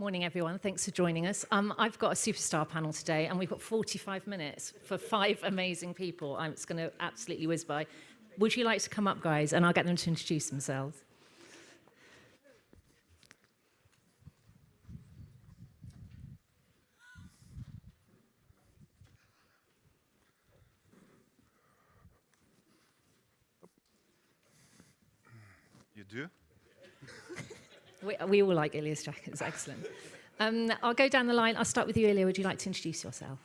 Morning, everyone. Thanks for joining us. I've got a superstar panel today, and we've got 45 minutes for 5 amazing people. It's going to absolutely whiz by. Would you like to come up, guys? And I'll get them to introduce themselves. You do? We all like Ilya's jackets. Excellent. I'll go down the line. I'll start with you, Ilya. Would you like to introduce yourself?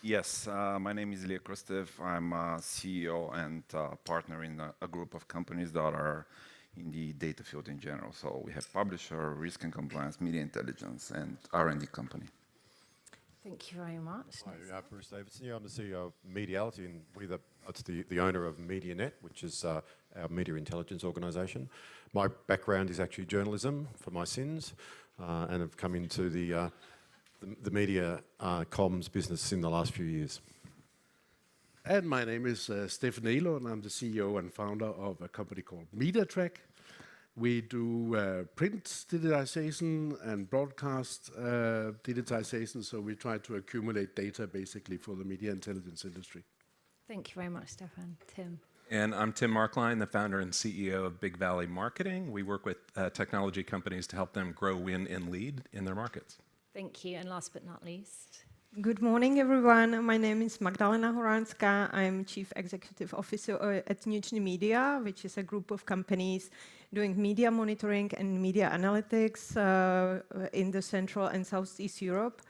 Yes, my name is Krustev. I'm a CEO and partner in a group of companies that are in the data field in general. So we have publisher, risk and compliance, media intelligence, and R&D company. Thank you very much. Hi, Bruce Davidson. Yeah, I'm the CEO of Mediality, and it's the owner of MediaNet, which is our media intelligence organisation. My background is actually journalism for my sins, and I've come into the media comms business in the last few years. And my name is Steffen Egelund. I'm the CEO and founder of a company called Mediatrack. We do print digitization and broadcast digitization, so we try to accumulate data basically for the media intelligence industry. Thank you very much, Steffen. Tim. And I'm Tim Marklein, the founder and CEO of Big Valley Marketing. We work with technology companies to help them grow, win, and lead in their markets. Thank you. And last but not least. Good morning, everyone. My name is Magdalena Horanska. I'm Chief Executive Officer at Newton Media, which is a group of companies doing media monitoring and media analytics in the Central and Southeast Europe.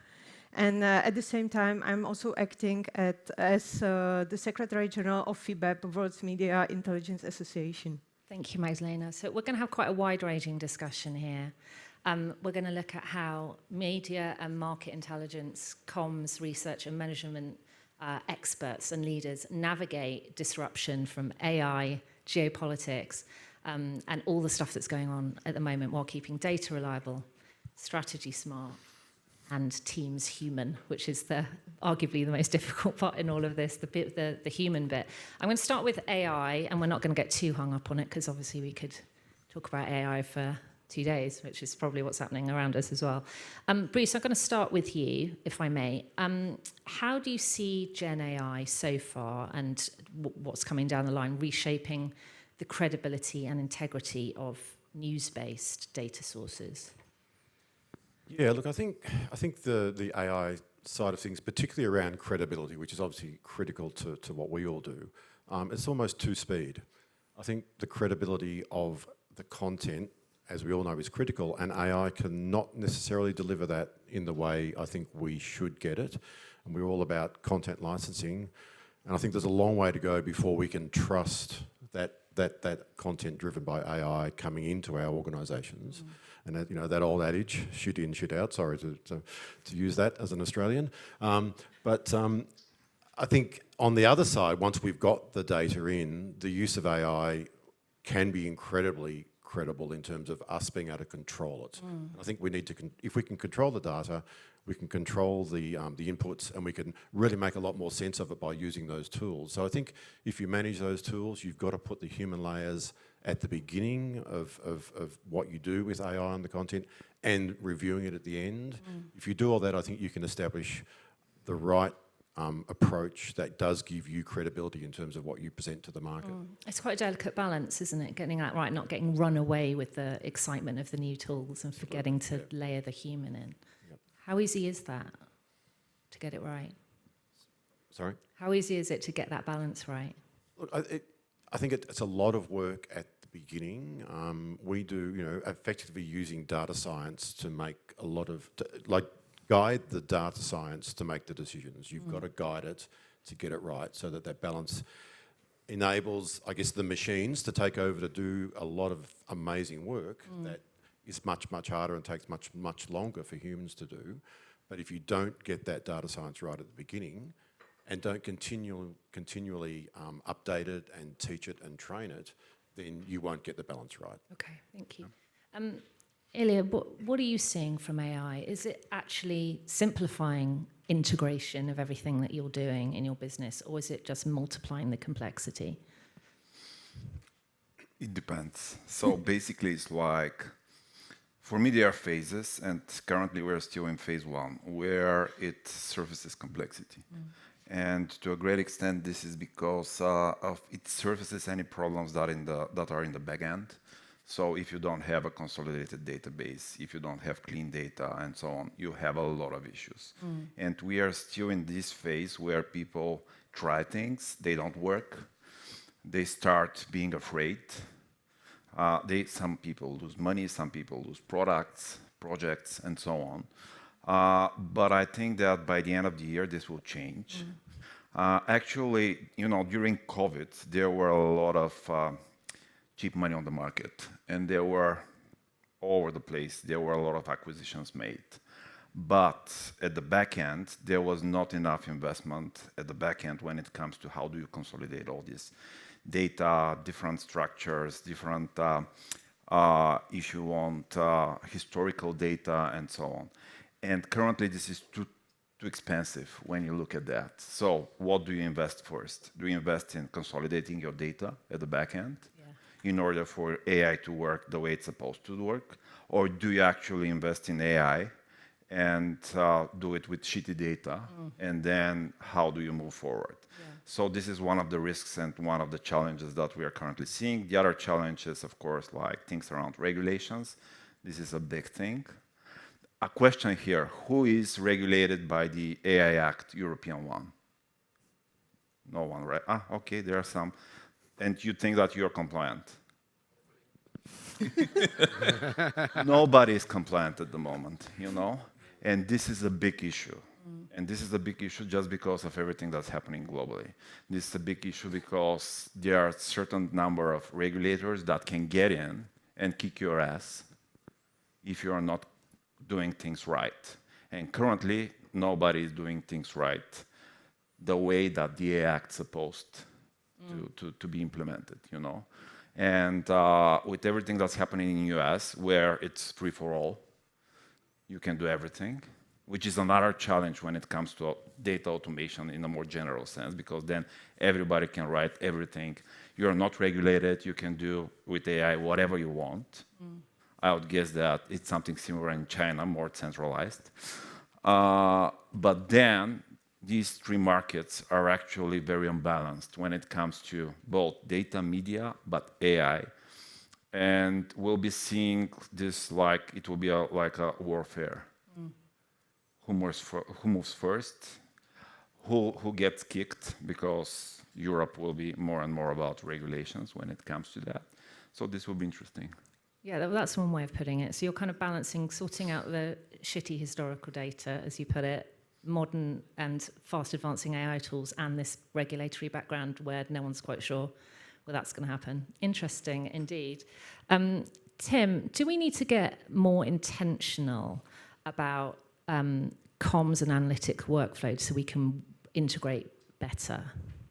And at the same time, I'm also acting as the Secretary General of FIBEP, World Media Intelligence Association. Thank you, Magdalena. So we're going to have quite a wide-ranging discussion here. We're going to look at how media and market intelligence, comms, research and management experts and leaders navigate disruption from AI, geopolitics, and all the stuff that's going on at the moment while keeping data reliable, strategy smart, and teams human, which is arguably the most difficult part in all of this, the human bit. I'm going to start with AI, and we're not going to get too hung up on it, because obviously we could talk about AI for 2 days, which is probably what's happening around us as well. Bruce, I'm going to start with you, if I may. How do you see Gen AI so far, and what's coming down the line, reshaping the credibility and integrity of news-based data sources? Yeah, look, I think the AI side of things, particularly around credibility, which is obviously critical to what we all do, it's almost two-speed. I think the credibility of the content, as we all know, is critical, and AI cannot necessarily deliver that in the way I think we should get it. And we're all about content licensing, and I think there's a long way to go before we can trust that content driven by AI coming into our organisations. And that old adage, shoot in, shoot out, sorry to use that as an Australian. But I think on the other side, once we've got the data in, the use of AI can be incredibly credible in terms of us being able to control it. I think we need to, if we can control the data, we can control the inputs, and we can really make a lot more sense of it by using those tools. So I think if you manage those tools, you've got to put the human layers at the beginning of what you do with AI on the content and reviewing it at the end. If you do all that, I think you can establish the right approach that does give you credibility in terms of what you present to the market. It's quite a delicate balance, isn't it? Getting that right, not getting run away with the excitement of the new tools and forgetting to layer the human in. Yep. How easy is that to get it right? Sorry? How easy is it to get that balance right? Look, I think it's a lot of work at the beginning. We do, effectively using data science to make a lot of, guide the data science to make the decisions. You've got to guide it to get it right, so that balance enables, I guess, the machines to take over to do a lot of amazing work that is much, much harder and takes much, much longer for humans to do. But if you don't get that data science right at the beginning, and don't continually update it and teach it and train it, then you won't get the balance right. Okay, thank you. Ilya, what are you seeing from AI? Is it actually simplifying integration of everything that you're doing in your business, or is it just multiplying the complexity? It depends. So basically it's like For me, there are phases, and currently we're still in phase one, where it surfaces complexity. And to a great extent, this is because of it surfaces any problems that are in the back end. So if you don't have a consolidated database, if you don't have clean data and so on, you have a lot of issues. And we are still in this phase where people try things, they don't work, they start being afraid. Some people lose money, some people lose projects, and so on. But I think that by the end of the year, this will change. Actually, during COVID, there were a lot of cheap money on the market, and they were all over the place. There were a lot of acquisitions made. But at the back end, there was not enough investment at the back end when it comes to how do you consolidate all this data, different structures, different, if you want, historical data, and so on. And currently, this is too expensive when you look at that. So what do you invest first? Do you invest in consolidating your data at the back end in order for AI to work the way it's supposed to work? Or do you actually invest in AI and do it with shitty data? And then how do you move forward? So this is one of the risks and one of the challenges that we are currently seeing. The other challenges, of course, like things around regulations. This is a big thing. A question here, who is regulated by the AI Act, European one? No one, right? Okay, there are some. And you think that you're compliant? Nobody is compliant at the moment, And this is a big issue. And this is a big issue just because of everything that's happening globally. This is a big issue because there are a certain number of regulators that can get in and kick your ass if you are not doing things right. And currently, nobody is doing things right the way that the AI Act is supposed to be implemented, And with everything that's happening in the US, where it's free for all, you can do everything, which is another challenge when it comes to data automation in a more general sense, because then everybody can write everything. You're not regulated. You can do with AI whatever you want. I would guess that it's something similar in China, more centralized. But then these three markets are actually very unbalanced when it comes to both data, media, but AI. And we'll be seeing this like it will be like a warfare. Who moves first? Who gets kicked? Because Europe will be more and more about regulations when it comes to that. So this will be interesting. Yeah, that's one way of putting it. So you're kind of balancing, sorting out the shitty historical data, as you put it, modern and fast advancing AI tools, and this regulatory background where no one's quite sure where that's going to happen. Interesting indeed. Tim, do we need to get more intentional about comms and analytic workflows so we can integrate better?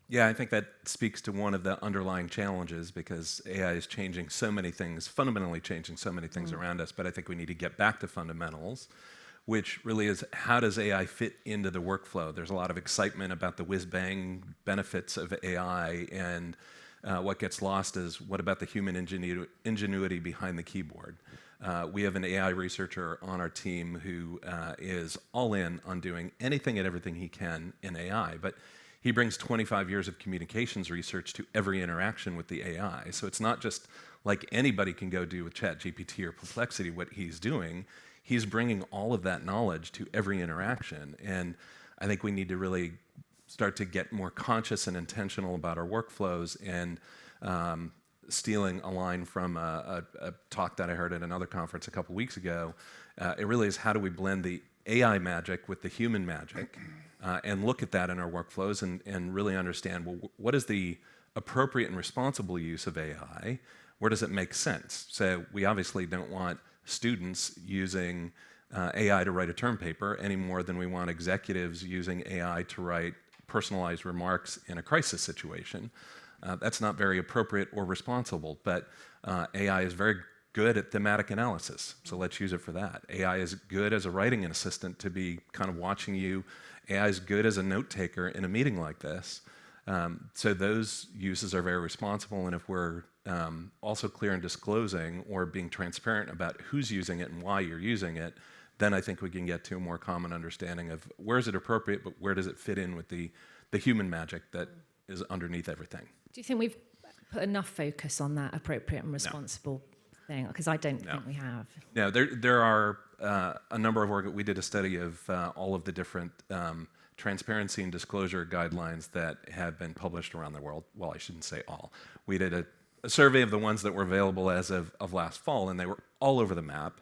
Yeah, I think that speaks to one of the underlying challenges, because AI is changing so many things, fundamentally changing so many things around us, but I think we need to get back to fundamentals, which really is how does AI fit into the workflow? There's a lot of excitement about the whiz-bang benefits of AI, and what gets lost is what about the human ingenuity behind the keyboard? We have an AI researcher on our team who is all in on doing anything and everything he can in AI, but he brings 25 years of communications research to every interaction with the AI. So it's not just like anybody can go do with ChatGPT or Perplexity what he's doing. He's bringing all of that knowledge to every interaction. And I think we need to really start to get more conscious and intentional about our workflows. And stealing a line from a talk that I heard at another conference a couple weeks ago, it really is how do we blend the AI magic with the human magic and look at that in our workflows and really understand, well, what is the appropriate and responsible use of AI? Where does it make sense? So we obviously don't want students using AI to write a term paper any more than we want executives using AI to write personalized remarks in a crisis situation. That's not very appropriate or responsible, but AI is very good at thematic analysis, so let's use it for that. AI is good as a writing assistant to be kind of watching you. AI is good as a note taker in a meeting like this. So those uses are very responsible, and if we're also clear in disclosing or being transparent about who's using it and why you're using it, then I think we can get to a more common understanding of where is it appropriate, but where does it fit in with the human magic that is underneath everything. Do you think we've put enough focus on that appropriate and responsible thing? Because I don't think we have. No, there are a number of we did a study of all of the different transparency and disclosure guidelines that have been published around the world. Well, I shouldn't say all. We did a survey of the ones that were available as of last fall, and they were all over the map,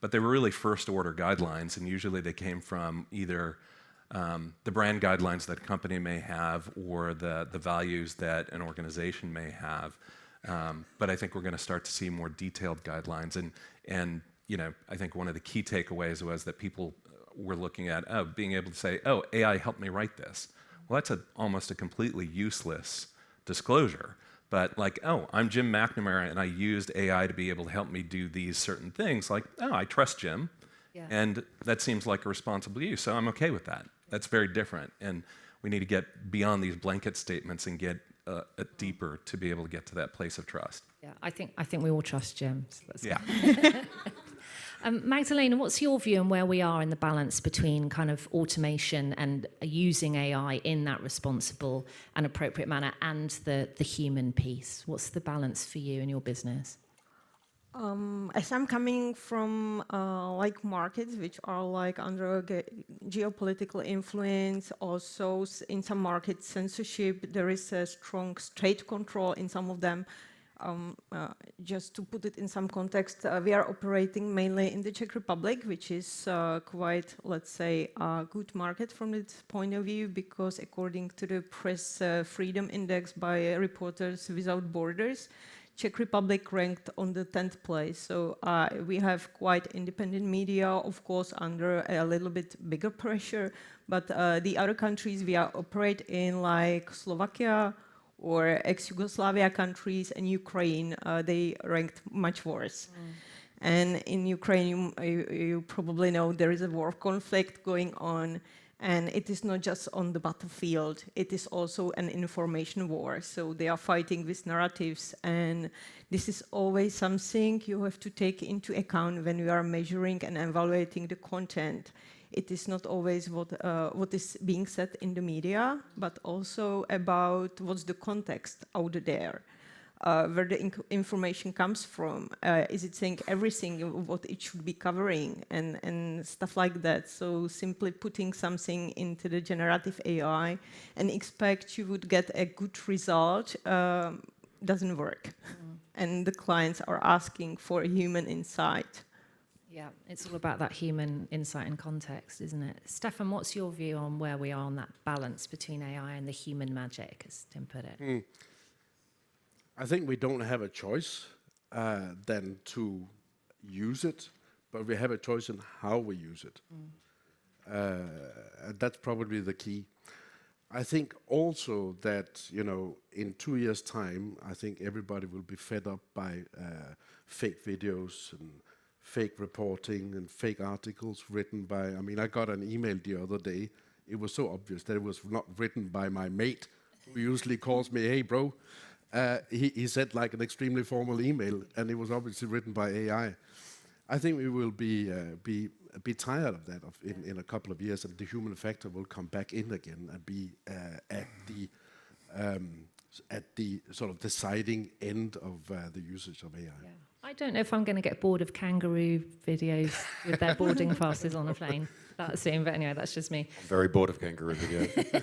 but they were really first-order guidelines, and usually they came from either the brand guidelines that a company may have or the values that an organization may have. But I think we're going to start to see more detailed guidelines. And you know, I think one of the key takeaways was that people were looking at, being able to say, AI helped me write this. Well, that's almost a completely useless disclosure. But like, I'm Jim McNamara, and I used AI to be able to help me do these certain things. Like, I trust Jim, and that seems like a responsible use, so I'm okay with that. That's very different, and we need to get beyond these blanket statements and get deeper to be able to get to that place of trust. Yeah, I think we all trust Jim. So that's Yeah. Magdalena, what's your view on where we are in the balance between kind of automation and using AI in that responsible and appropriate manner and the human piece? What's the balance for you in your business? As I'm coming from like markets which are like under geopolitical influence, also in some markets censorship, there is a strong state control in some of them. Just to put it in some context, we are operating mainly in the Czech Republic, which is quite, let's say, a good market from this point of view, because according to the Press Freedom Index by Reporters Without Borders, Czech Republic ranked on the 10th place. So we have quite independent media, of course, under a little bit bigger pressure. But the other countries we operate in, like Slovakia, or ex-Yugoslavia countries and Ukraine, they ranked much worse. And in Ukraine, you probably know there is a war conflict going on, and it is not just on the battlefield, it is also an information war. So they are fighting with narratives, and this is always something you have to take into account when you are measuring and evaluating the content. It is not always what is being said in the media, but also about what's the context out there, where the information comes from. Is it saying everything what it should be covering and stuff like that? So simply putting something into the generative AI and expect you would get a good result doesn't work. And the clients are asking for a human insight. Yeah, it's all about that human insight and context, isn't it? Steffen, what's your view on where we are on that balance between AI and the human magic, as Tim put it? I think we don't have a choice than to use it, but we have a choice in how we use it. And that's probably the key. I think also that, you know, in 2 years' time, I think everybody will be fed up by fake videos and fake reporting and fake articles written by, I mean, I got an email the other day. It was so obvious that it was not written by my mate, who usually calls me, hey, bro. He said like an extremely formal email, and it was obviously written by AI. I think we will be tired of that in a couple of years, and the human factor will come back in again and be at the sort of deciding end of the usage of AI. Yeah. I don't know if I'm going to get bored of kangaroo videos with their boarding passes on a plane that soon, but anyway, that's just me. I'm very bored of kangaroo videos.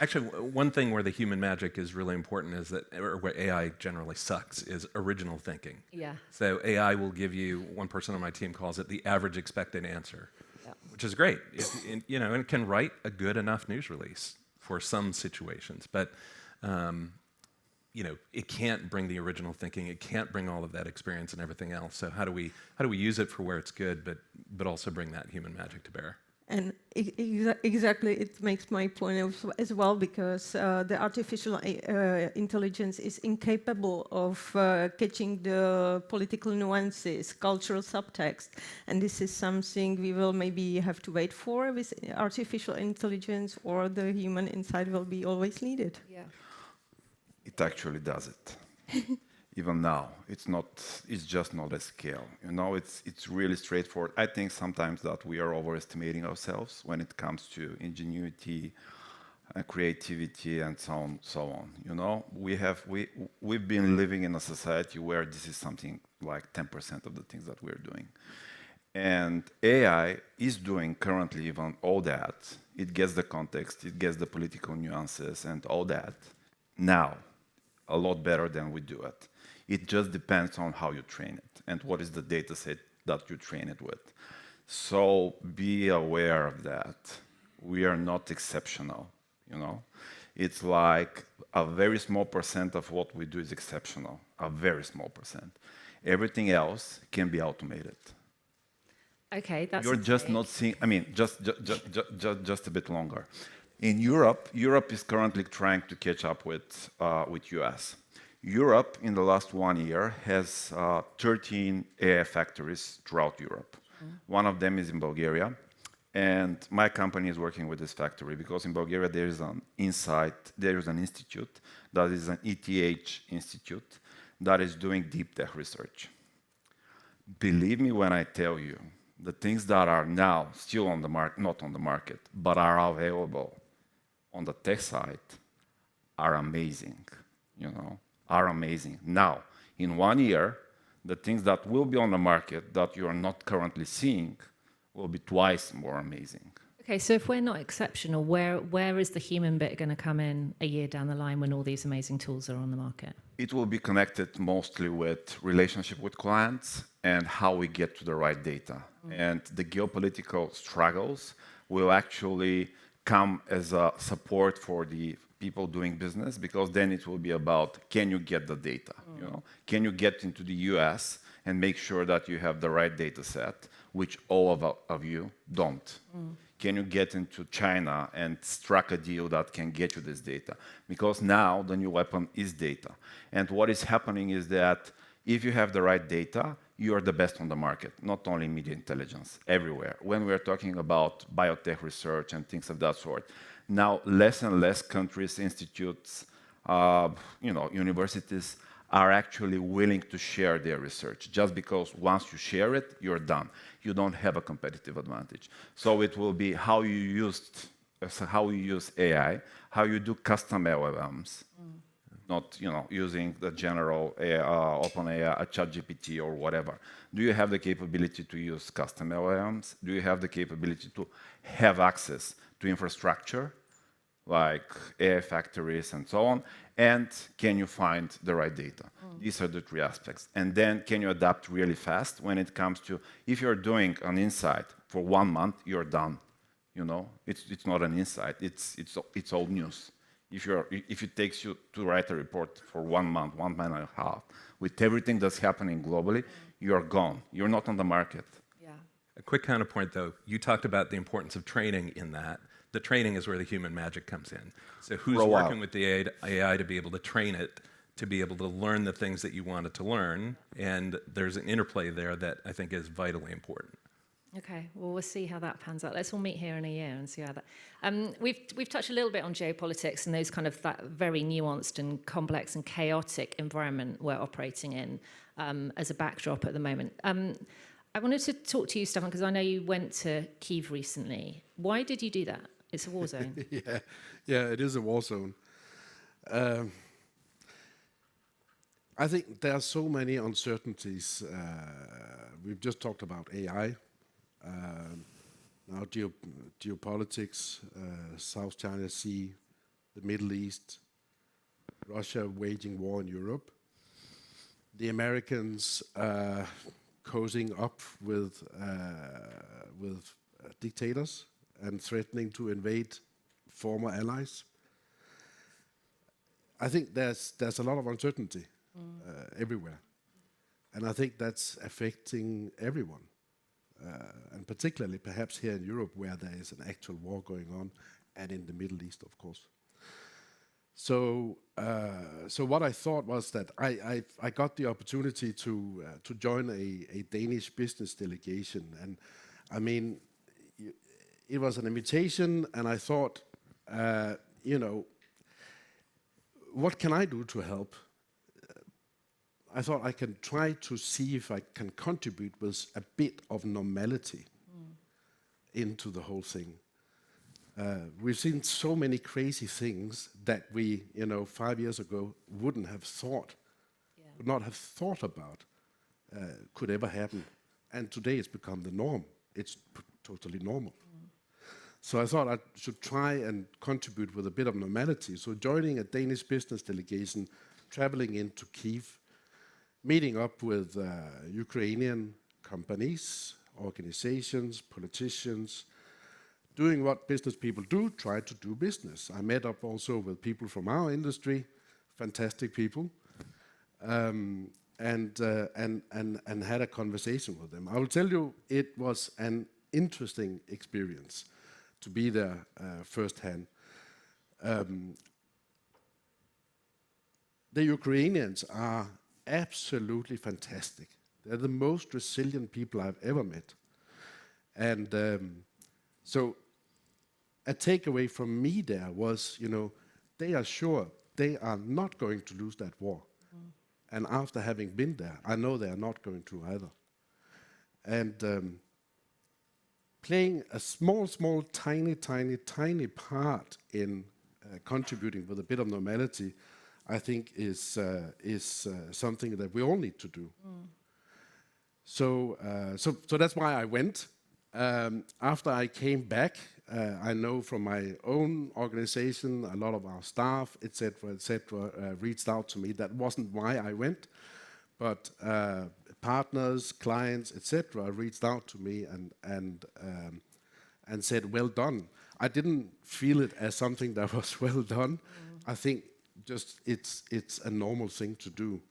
Actually, one thing where the human magic is really important is that, or where AI generally sucks, is original thinking. Yeah. So AI will give you, one person on my team calls it the average expected answer, which is great. And it can write a good enough news release for some situations, but it can't bring the original thinking. It can't bring all of that experience and everything else. So how do we use it for where it's good, but also bring that human magic to bear? And exactly, it makes my point as well, because the artificial intelligence is incapable of catching the political nuances, cultural subtext, and this is something we will maybe have to wait for with artificial intelligence, or the human insight will be always needed. Yeah. it actually does it. Even now, it's just not a scale. You know, it's really straightforward. I think sometimes that we are overestimating ourselves when it comes to ingenuity, creativity, and so on. You know, we've been living in a society where this is something like 10% of the things that we're doing. And AI is doing currently even all that. It gets the context, it gets the political nuances and all that now a lot better than we do it. It just depends on how you train it and what is the data set that you train it with. So be aware of that. We are not exceptional, you know. It's like a very small percent of what we do is exceptional, a very small percent. Everything else can be automated. Okay, that's You're just not seeing, I mean, just a bit longer. In Europe, Europe is currently trying to catch up with US. Europe, in the last 1 year, has 13 AI factories throughout Europe. One of them is in Bulgaria, and my company is working with this factory because in Bulgaria there is an institute that is an ETH institute that is doing deep tech research. Believe me when I tell you, the things that are now still on the market, not on the market, but are available on the tech side are amazing, you know, are amazing. Now, in 1 year, the things that will be on the market that you are not currently seeing will be twice more amazing. Okay, so if we're not exceptional, where is the human bit going to come in a year down the line when all these amazing tools are on the market? It will be connected mostly with relationship with clients and how we get to the right data. And the geopolitical struggles will actually come as a support for the people doing business, because then it will be about, can you get the data? You know, can you get into the US and make sure that you have the right data set, which all of you don't? Can you get into China and strike a deal that can get you this data? Because now the new weapon is data. And what is happening is that if you have the right data, you are the best on the market, not only media intelligence, everywhere. When we're talking about biotech research and things of that sort, now less and less countries, institutes, universities are actually willing to share their research, just because once you share it, you're done. You don't have a competitive advantage. So it will be how you use AI, how you do custom LLMs, not using the general OpenAI, a ChatGPT or whatever. Do you have the capability to use custom LLMs? Do you have the capability to have access to infrastructure, like AI factories and so on? And can you find the right data? These are the three aspects. And then can you adapt really fast when it comes to, if you're doing an insight for 1 month, you're done. You know, it's not an insight, it's old news. If it takes you to write a report for 1 month, 1 month and a half, with everything that's happening globally, you're gone. You're not on the market. Yeah. A quick counterpoint, though. You talked about the importance of training in that. The training is where the human magic comes in. So who's working with the AI to be able to train it, to be able to learn the things that you want it to learn? And there's an interplay there that I think is vitally important. Okay, well, we'll see how that pans out. Let's all meet here in a year and see how that. We've touched a little bit on geopolitics and those kind of that very nuanced and complex and chaotic environment we're operating in as a backdrop at the moment. I wanted to talk to you, Steffen, because I know you went to Kyiv recently. Why did you do that? It's a war zone. Yeah, it is a war zone. I think there are so many uncertainties. We've just talked about AI. Now geopolitics, South China Sea, the Middle East, Russia waging war in Europe, the Americans cozying up with dictators and threatening to invade former allies. I think there's a lot of uncertainty everywhere, and I think that's affecting everyone. And particularly perhaps here in Europe, where there is an actual war going on, and in the Middle East, of course. So what I thought was that I got the opportunity to join a Danish business delegation, and I mean, it was an invitation, and I thought, what can I do to help? I thought I can try to see if I can contribute with a bit of normality into the whole thing. We've seen so many crazy things that we, 5 years ago would not have thought about could ever happen. And today it's become the norm. It's totally normal. So I thought I should try and contribute with a bit of normality. So joining a Danish business delegation, traveling into Kyiv, meeting up with Ukrainian companies, organizations, politicians, doing what business people do, try to do business. I met up also with people from our industry, fantastic people, and had a conversation with them. I will tell you, it was an interesting experience to be there firsthand. The Ukrainians are absolutely fantastic. They're the most resilient people I've ever met. And so a takeaway from me there was, they are sure they are not going to lose that war. And after having been there, I know they are not going to either. And playing a small, tiny part in contributing with a bit of normality, I think is something that we all need to do. So that's why I went. After I came back, I know from my own organization, a lot of our staff, etc., reached out to me. That wasn't why I went, but partners, clients, etc., reached out to me and said, "Well done." I didn't feel it as something that was well done. I think just it's a normal thing to do.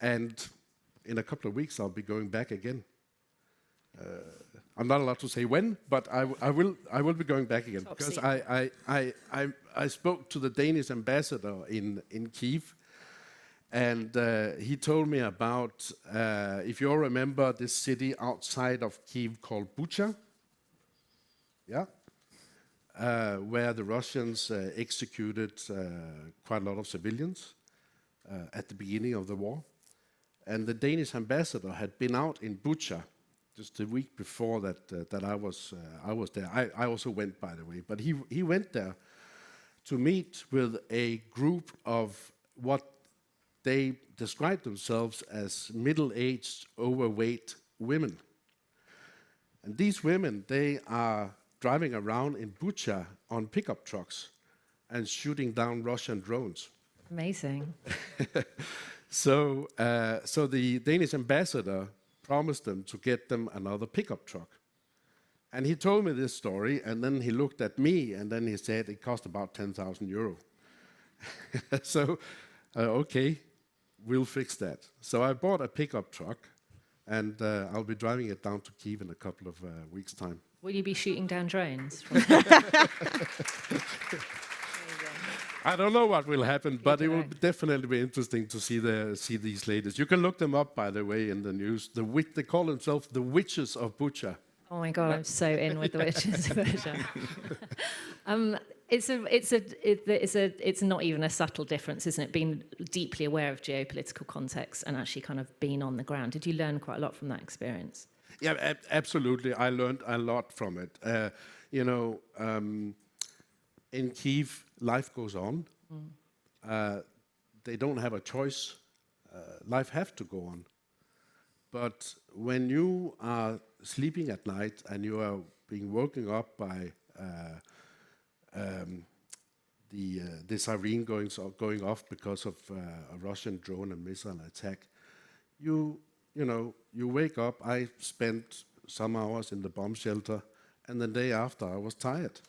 And in a couple of weeks, I'll be going back again. I'm not allowed to say when, but I will be going back again. Top Because secret. I spoke to the Danish ambassador in Kyiv, and he told me about, if you all remember, this city outside of Kyiv called Bucha, where the Russians executed quite a lot of civilians at the beginning of the war. And the Danish ambassador had been out in Bucha just the week before that I was there. I also went, by the way, but he went there to meet with a group of what they described themselves as middle-aged, overweight women. And these women, they are driving around in Bucha on pickup trucks and shooting down Russian drones. Amazing. So the Danish ambassador promised them to get them another pickup truck. And he told me this story, and then he looked at me, and then he said it cost about 10,000 euro. So, okay, we'll fix that. So I bought a pickup truck, and I'll be driving it down to Kyiv in a couple of weeks' time. Will you be shooting down drones? I don't know what will happen, but it will definitely be interesting to see these ladies. You can look them up, by the way, in the news. They call themselves the Witches of Bucha. Oh my God, I'm so in with the witches of Bucha. It's not even a subtle difference, isn't it? Being deeply aware of geopolitical context and actually kind of being on the ground. Did you learn quite a lot from that experience? Yeah, absolutely. I learned a lot from it. In Kyiv, life goes on. They don't have a choice. Life have to go on. But when you are sleeping at night and you are being woken up by the siren going off because of a Russian drone and missile attack, you wake up. I spent some hours in the bomb shelter, and the day after I was tired.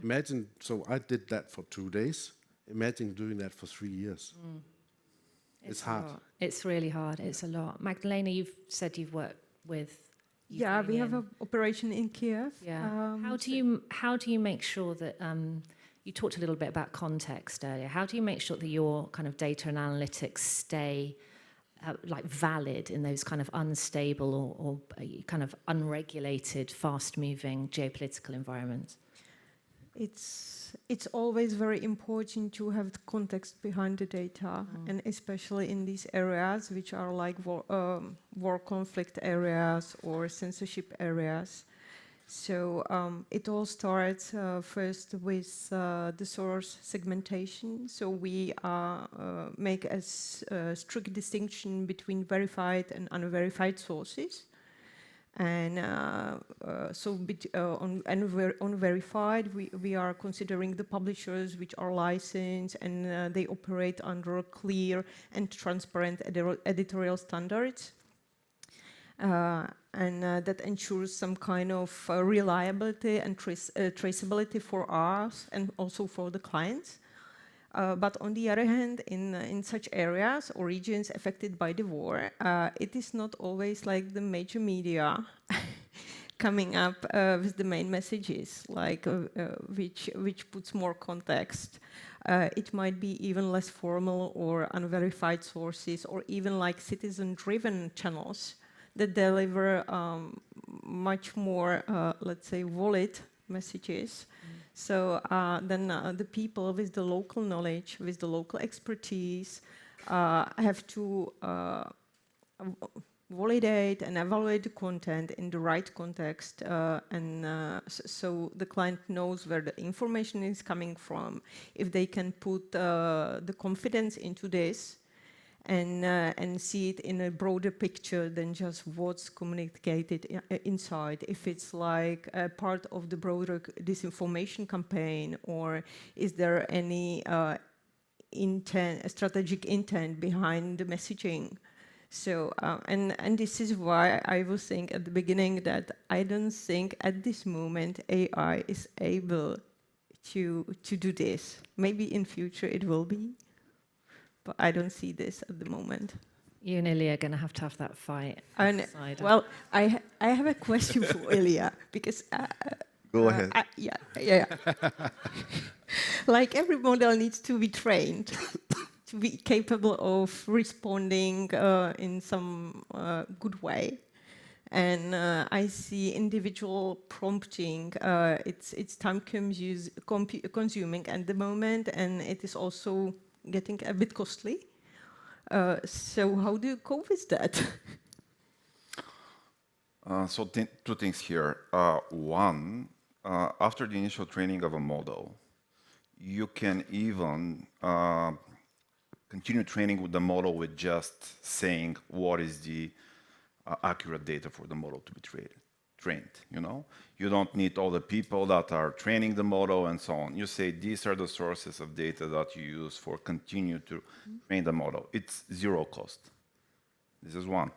Imagine, so I did that for 2 days. Imagine doing that for 3 years. It's hard. It's really hard. It's a lot. Magdalena, you've said you've worked with Yeah, we have Ukrainian. an operation in Kiev. Yeah. How do you make sure that you talked a little bit about context earlier? How do you make sure that your kind of data and analytics stay valid in those kind of unstable or kind of unregulated, fast-moving geopolitical environments? It's always very important to have the context behind the data, and especially in these areas which are like war conflict areas or censorship areas. So it all starts first with the source segmentation. So we make a strict distinction between verified and unverified sources. And on unverified, we are considering the publishers which are licensed and they operate under clear and transparent editorial standards. And that ensures some kind of reliability and traceability for us and also for the clients. But on the other hand, in such areas or regions affected by the war, it is not always like the major media coming up with the main messages, like which puts more context. It might be even less formal or unverified sources, or even like citizen-driven channels that deliver much more, let's say, valid messages. So then the people with the local knowledge, with the local expertise, have to validate and evaluate the content in the right context, so the client knows where the information is coming from, if they can put the confidence into this, and see it in a broader picture than just what's communicated inside. If it's like a part of the broader disinformation campaign, or is there any strategic intent behind the messaging? So, and this is why I was saying at the beginning that I don't think at this moment AI is able to do this. Maybe in future it will be. But I don't see this at the moment. You and Ilya are going to have that fight. Well, I have a question for Ilya, because... Go ahead. Yeah. Like every model needs to be trained to be capable of responding in some good way. And I see individual prompting, it's time consuming at the moment, and it is also getting a bit costly. So how do you cope with that? So two things here. One, after the initial training of a model, you can even continue training with the model with just saying what is the accurate data for the model to be trained, you know? You don't need all the people that are training the model and so on. You say these are the sources of data that you use for continue to train the model. It's zero cost. This is one.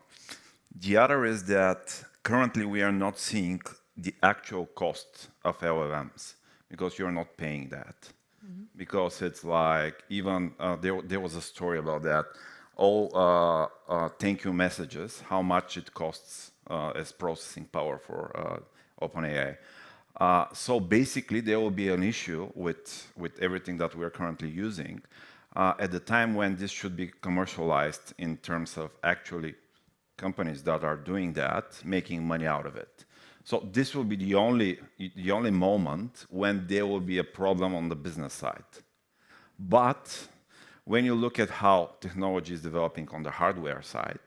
The other is that currently we are not seeing the actual cost of LLMs because you're not paying that. Because it's like, even there was a story about that. All thank you messages, how much it costs as processing power for OpenAI. So basically, there will be an issue with everything that we're currently using at the time when this should be commercialized in terms of actually companies that are doing that, making money out of it. So this will be the only moment when there will be a problem on the business side. But when you look at how technology is developing on the hardware side,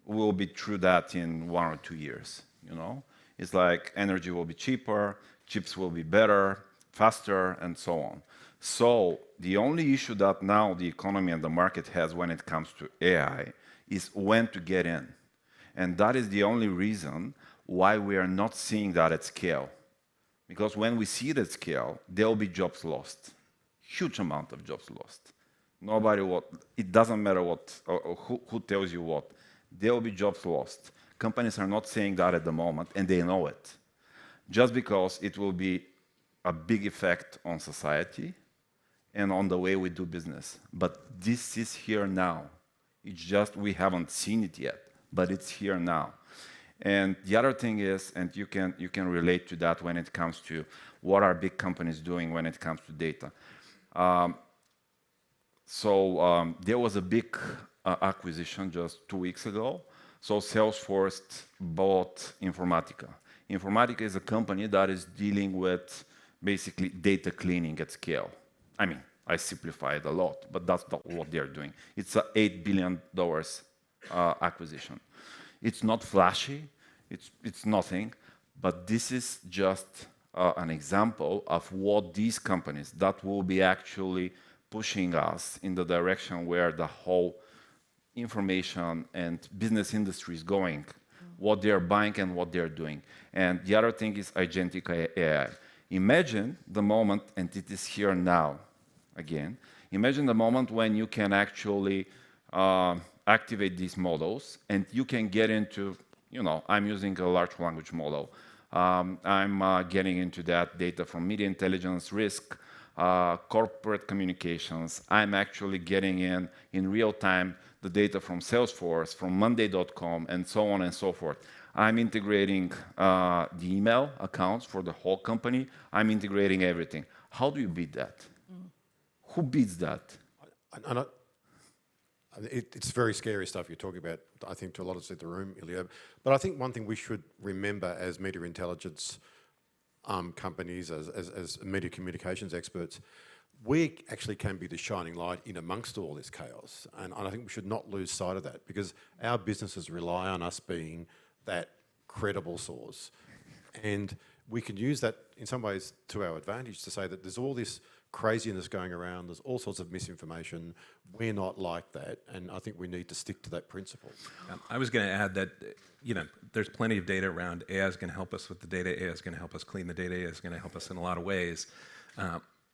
we'll be through that in 1 or 2 years, you know? It's like energy will be cheaper, chips will be better, faster, and so on. So the only issue that now the economy and the market has when it comes to AI is when to get in. And that is the only reason why we are not seeing that at scale. Because when we see it at scale, there will be jobs lost. Huge amount of jobs lost. It doesn't matter what, or who tells you what. There will be jobs lost. Companies are not saying that at the moment, and they know it. Just because it will be a big effect on society and on the way we do business. But this is here now. It's just we haven't seen it yet, but it's here now. And the other thing is, and you can relate to that when it comes to what are big companies doing when it comes to data. There was a big acquisition just 2 weeks ago. So Salesforce bought Informatica. Informatica is a company that is dealing with basically data cleaning at scale. I mean, I simplify it a lot, but that's not what they're doing. It's a $8 billion acquisition. It's not flashy, it's nothing, but this is just an example of what these companies that will be actually pushing us in the direction where the whole information and business industry is going, what they're buying and what they're doing. And the other thing is agentic AI. Imagine the moment, and it is here now, again, imagine the moment when you can actually activate these models and you can get into, I'm using a large language model. I'm getting into that data from media intelligence, risk, corporate communications. I'm actually getting in real time the data from Salesforce, from Monday.com, and so on and so forth. I'm integrating the email accounts for the whole company. I'm integrating everything. How do you beat that? Who beats that? It's very scary stuff you're talking about, I think, to a lot of us in the room, Illia. But I think one thing we should remember as media intelligence companies, as media communications experts, we actually can be the shining light in amongst all this chaos. And I think we should not lose sight of that, because our businesses rely on us being that credible source. And we can use that in some ways to our advantage to say that there's all this craziness going around, there's all sorts of misinformation. We're not like that, and I think we need to stick to that principle. I was going to add that, there's plenty of data around. AI is going to help us with the data. AI is going to help us clean the data. AI is going to help us in a lot of ways.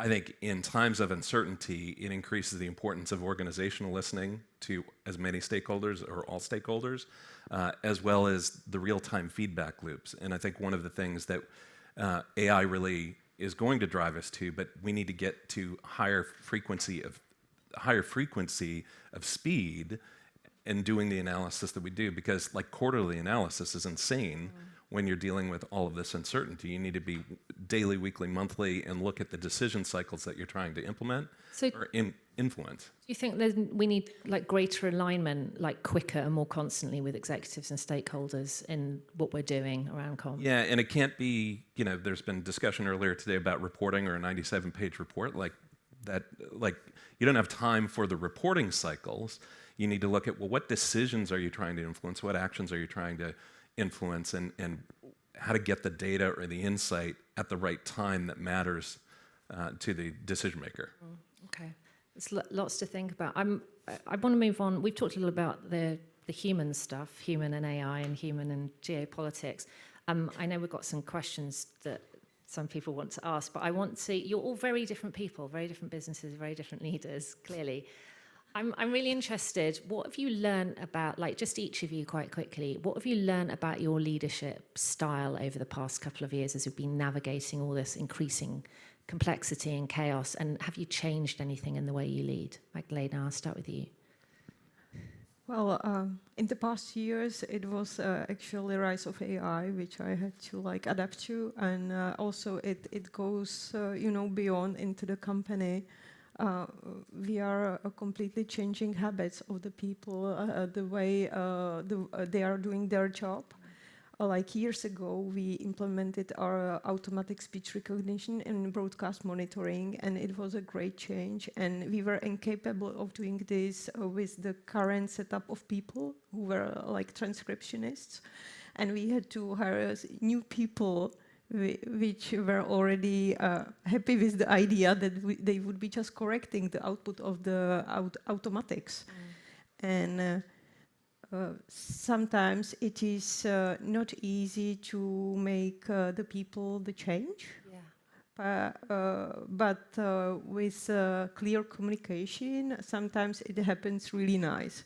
I think in times of uncertainty, it increases the importance of organizational listening to as many stakeholders or all stakeholders, as well as the real-time feedback loops. And I think one of the things that AI really is going to drive us to, but we need to get to higher frequency of speed in doing the analysis that we do, because like quarterly analysis is insane when you're dealing with all of this uncertainty. You need to be daily, weekly, monthly, and look at the decision cycles that you're trying to implement or influence. Do you think we need like greater alignment, like quicker and more constantly with executives and stakeholders in what we're doing around comms? Yeah, and it can't be, there's been discussion earlier today about reporting or a 97-page report like that. Like, you don't have time for the reporting cycles. You need to look at, well, what decisions are you trying to influence? What actions are you trying to influence, and how to get the data or the insight at the right time that matters to the decision maker. Okay, there's lots to think about. I want to move on. We've talked a little about the human stuff, human and AI, and human and geopolitics. I know we've got some questions that some people want to ask, but I want to. You're all very different people, very different businesses, very different leaders. Clearly. I'm really interested, what have you learned about, like just each of you quite quickly, what have you learned about your leadership style over the past couple of years as you've been navigating all this increasing complexity and chaos, and have you changed anything in the way you lead? Magdalena, I'll start with you. Well, in the past years, it was actually the rise of AI, which I had to adapt to, and also it goes, beyond into the company. We are completely changing habits of the people, the way they are doing their job. Like years ago, we implemented our automatic speech recognition and broadcast monitoring, and it was a great change. And we were incapable of doing this with the current setup of people who were like transcriptionists. And we had to hire new people which were already happy with the idea that they would be just correcting the output of the automatics. And sometimes it is not easy to make the people the change. But with clear communication, sometimes it happens really nice.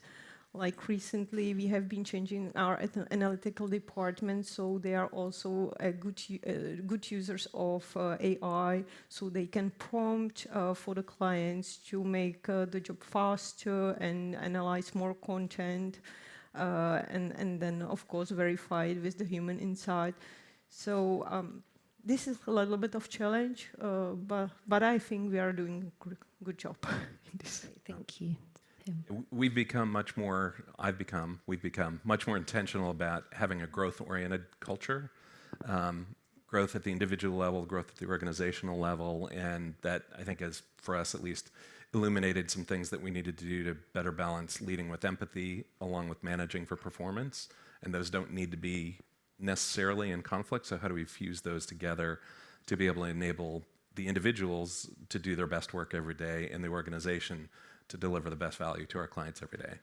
Like recently, we have been changing our analytical department, so they are also good users of AI, so they can prompt for the clients to make the job faster and analyze more content, and then, of course, verify it with the human insight. So this is a little bit of challenge, but I think we are doing a good job in this. Thank you. We've become much more intentional about having a growth-oriented culture. growth at the individual level, growth at the organizational level, and that I think has, for us at least, illuminated some things that we needed to do to better balance leading with empathy along with managing for performance, and those don't need to be necessarily in conflict, so how do we fuse those together to be able to enable the individuals to do their best work every day and the organization to deliver the best value to our clients every day.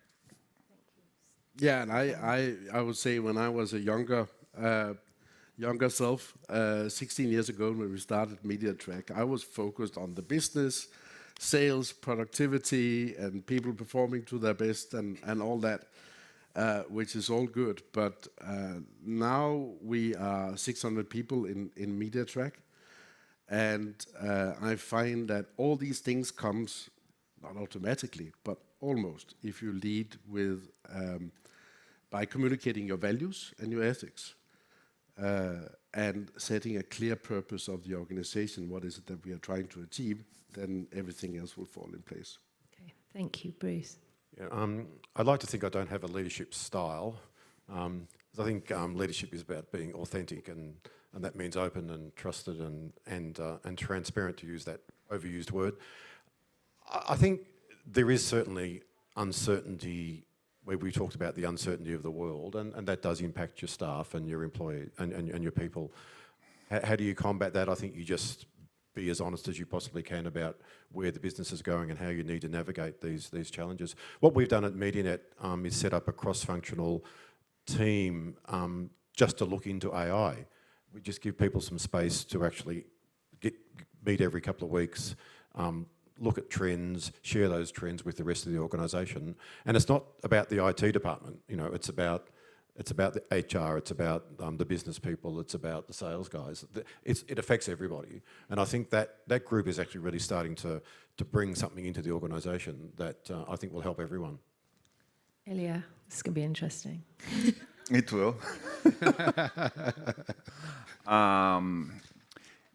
Yeah, and I would say when I was a younger self, 16 years ago when we started Mediatrack, I was focused on the business, sales, productivity, and people performing to their best and all that, which is all good. But now we are 600 people in Mediatrack, and I find that all these things comes not automatically, but almost if you lead with by communicating your values and your ethics and setting a clear purpose of the organization, what is it that we are trying to achieve, then everything else will fall in place. Okay, thank you, Bruce. Yeah, I'd like to think I don't have a leadership style. 'Cause I think leadership is about being authentic, and that means open and trusted and transparent, to use that overused word. I think there is certainly uncertainty, where we talked about the uncertainty of the world, and that does impact your staff and your employee and your people. How do you combat that? I think you just be as honest as you possibly can about where the business is going and how you need to navigate these challenges. What we've done at MediaNet is set up a cross-functional team just to look into AI. We just give people some space to actually meet every couple of weeks, look at trends, share those trends with the rest of the organisation. And it's not about the IT department, you know, it's about the HR, it's about the business people, it's about the sales guys. It affects everybody. And I think that group is actually really starting to bring something into the organisation that I think will help everyone. Illia, this is going to be interesting. It will.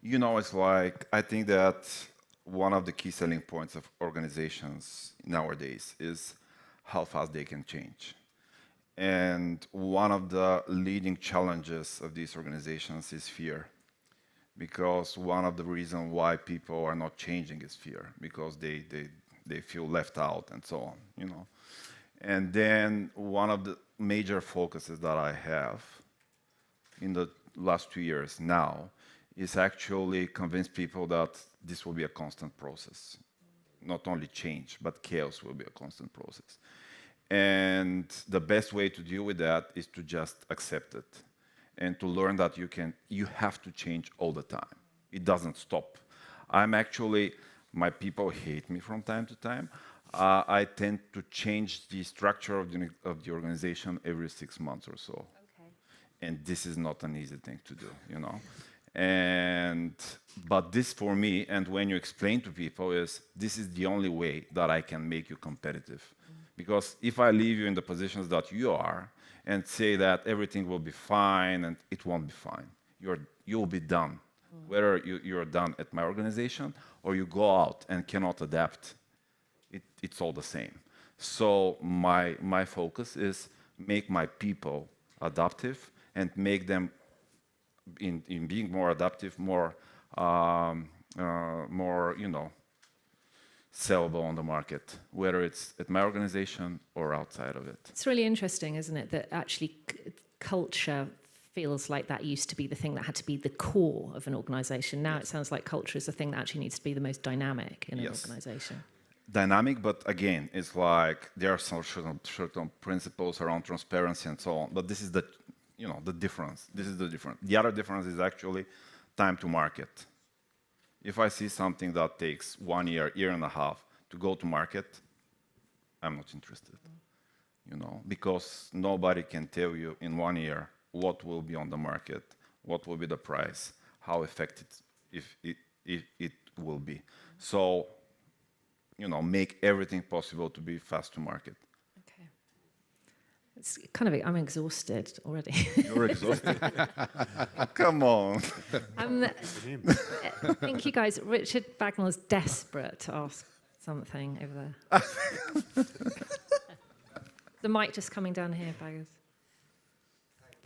You know, it's like, I think that one of the key selling points of organizations nowadays is how fast they can change. And one of the leading challenges of these organizations is fear. Because one of the reasons why people are not changing is fear, because they feel left out and so on, you know. And then one of the major focuses that I have in the last 2 years now is actually convince people that this will be a constant process. Not only change, but chaos will be a constant process. And the best way to deal with that is to just accept it and to learn that you have to change all the time. It doesn't stop. My people hate me from time to time. I tend to change the structure of the organization every 6 months or so. Okay. And this is not an easy thing to do, you know. But this for me, and when you explain to people, this is the only way that I can make you competitive. Because if I leave you in the positions that you are and say that everything will be fine, and it won't be fine. You'll be done. Whether you're done at my organization or you go out and cannot adapt, it's all the same. So my focus is make my people adaptive and make them in being more adaptive, more you know, sellable on the market, whether it's at my organization or outside of it. It's really interesting, isn't it, that actually culture feels like that used to be the thing that had to be the core of an organization. Now it sounds like culture is the thing that actually needs to be the most dynamic in an organization. Dynamic, but again, it's like there are some certain principles around transparency and so on. But this is the difference. This is the difference. The other difference is actually time to market. If I see something that takes 1 year, year and a half to go to market, I'm not interested. You know, because nobody can tell you in 1 year what will be on the market, what will be the price, how effective it will be. So, you know, make everything possible to be fast to market. Okay. It's kind of, I'm exhausted already. You're exhausted? Come on. Thank you guys. Richard Bagnall's desperate to ask something over there. The mic just coming down here, Baggers.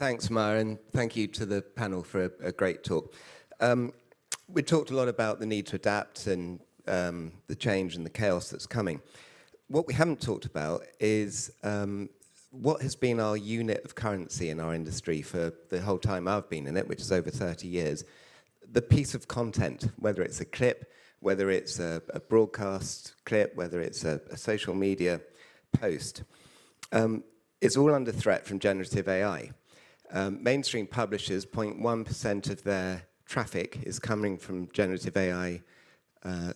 Thanks, Maja, and thank you to the panel for a great talk. We talked a lot about the need to adapt and the change and the chaos that's coming. What we haven't talked about is what has been our unit of currency in our industry for the whole time I've been in it, which is over 30 years. The piece of content, whether it's a clip, whether it's a broadcast clip, whether it's a social media post, it's all under threat from generative AI. Mainstream publishers, 0.1% of their traffic is coming from generative AI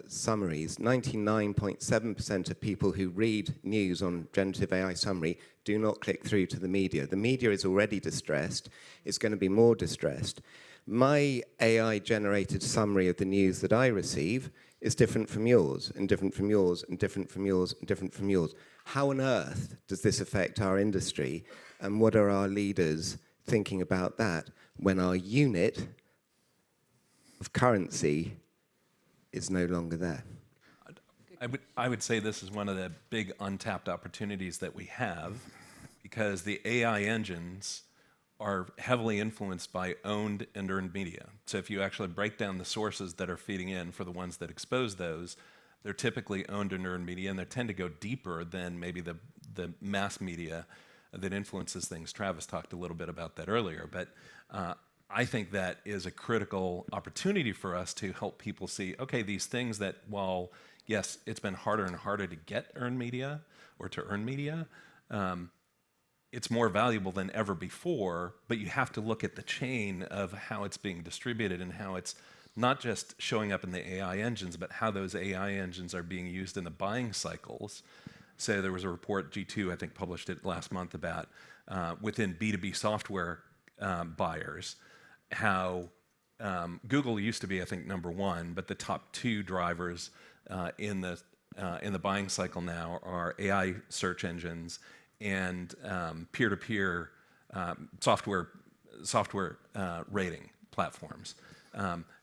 summaries. 99.7% of people who read news on generative AI summary do not click through to the media. The media is already distressed. It's going to be more distressed. My AI-generated summary of the news that I receive is different from yours, and different from yours, and different from yours, and different from yours. How on earth does this affect our industry, and what are our leaders thinking about that when our unit of currency is no longer there? I would say this is one of the big untapped opportunities that we have, because the AI engines are heavily influenced by owned and earned media. So if you actually break down the sources that are feeding in for the ones that expose those, they're typically owned and earned media, and they tend to go deeper than maybe the mass media that influences things. Travis talked a little bit about that earlier, but I think that is a critical opportunity for us to help people see, okay, these things that, while, yes, it's been harder and harder to get earned media or to earn media, it's more valuable than ever before, but you have to look at the chain of how it's being distributed and how it's not just showing up in the AI engines, but how those AI engines are being used in the buying cycles. So there was a report, G2, I think, published it last month about within B2B software buyers, how Google used to be, I think, #1, but the top 2 drivers in the buying cycle now are AI search engines and peer-to-peer software rating platforms.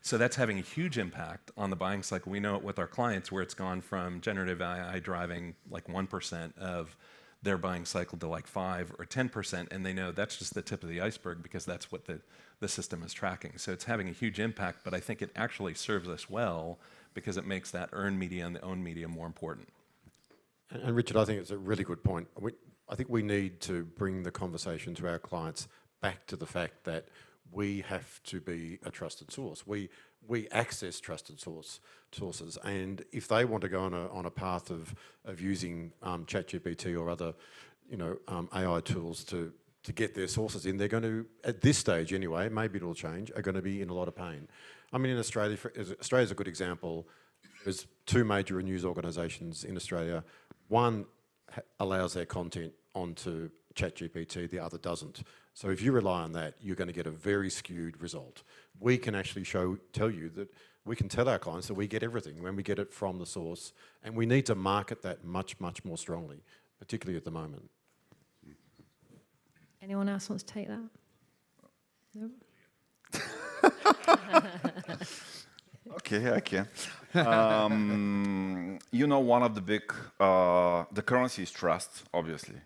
So that's having a huge impact on the buying cycle. We know it with our clients, where it's gone from generative AI driving like 1% of their buying cycle to like 5 or 10%, and they know that's just the tip of the iceberg because that's what the system is tracking. So it's having a huge impact, but I think it actually serves us well because it makes that earned media and the owned media more important. And Richard, I think it's a really good point. I think we need to bring the conversation to our clients back to the fact that we have to be a trusted source. We access trusted sources, and if they want to go on a path of using ChatGPT or other, AI tools to get their sources in, they're going to, at this stage anyway, maybe it'll change, are going to be in a lot of pain. I mean, in Australia, Australia's a good example. There's 2 major news organisations in Australia. One allows their content onto ChatGPT, the other doesn't. So if you rely on that, you're going to get a very skewed result. We can actually tell you that we can tell our clients that we get everything when we get it from the source, and we need to market that much, much more strongly, particularly at the moment. Anyone else wants to take that? No? Okay, I can. One of the big, the currency is trust, obviously.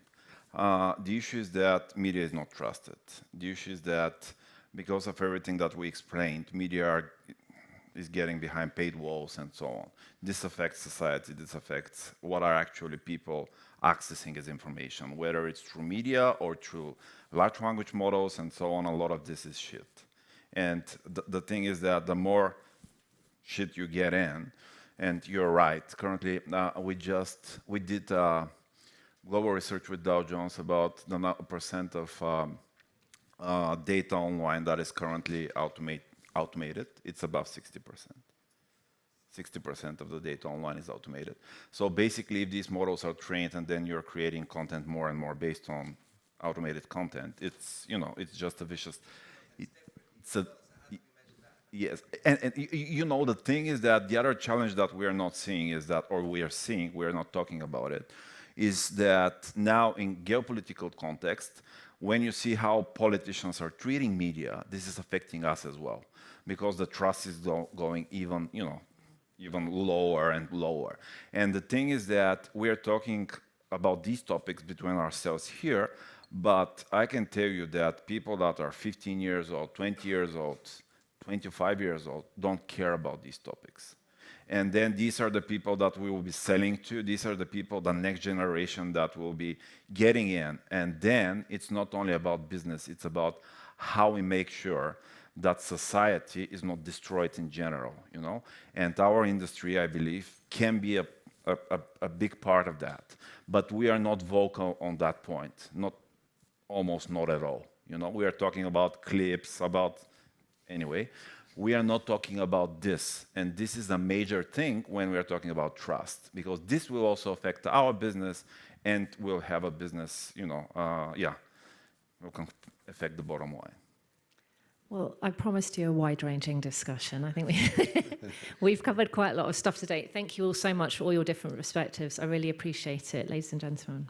The issue is that media is not trusted. The issue is that because of everything that we explained, media is getting behind paid walls and so on. This affects society. This affects what are actually people accessing as information, whether it's through media or through large language models and so on. A lot of this is shit. And the thing is that the more shit you get in, and you're right, currently we did global research with Dow Jones about the percent of data online that is currently automated. It's above 60%. 60% of the data online is automated. So basically, if these models are trained and then you're creating content more and more based on automated content, it's just a vicious. Yes, and the thing is that the other challenge that we are not seeing is that, or we are seeing, we are not talking about it, is that now in geopolitical context, when you see how politicians are treating media, this is affecting us as well, because the trust is going even lower and lower. And the thing is that we are talking about these topics between ourselves here, But I can tell you that people that are 15 years old, 20 years old, 25 years old don't care about these topics. And then these are the people that we will be selling to. These are the people, the next generation that will be getting in. And then it's not only about business, it's about how we make sure that society is not destroyed in general, you know? And our industry, I believe, can be a big part of that. But we are not vocal on that point, almost not at all. You know, we are talking about clips, anyway, we are not talking about this. And this is a major thing when we are talking about trust, because this will also affect our business and will have a business, you know, will affect the bottom line. Well, I promised you a wide-ranging discussion. I think we've covered quite a lot of stuff today. Thank you all so much for all your different perspectives. I really appreciate it, ladies and gentlemen.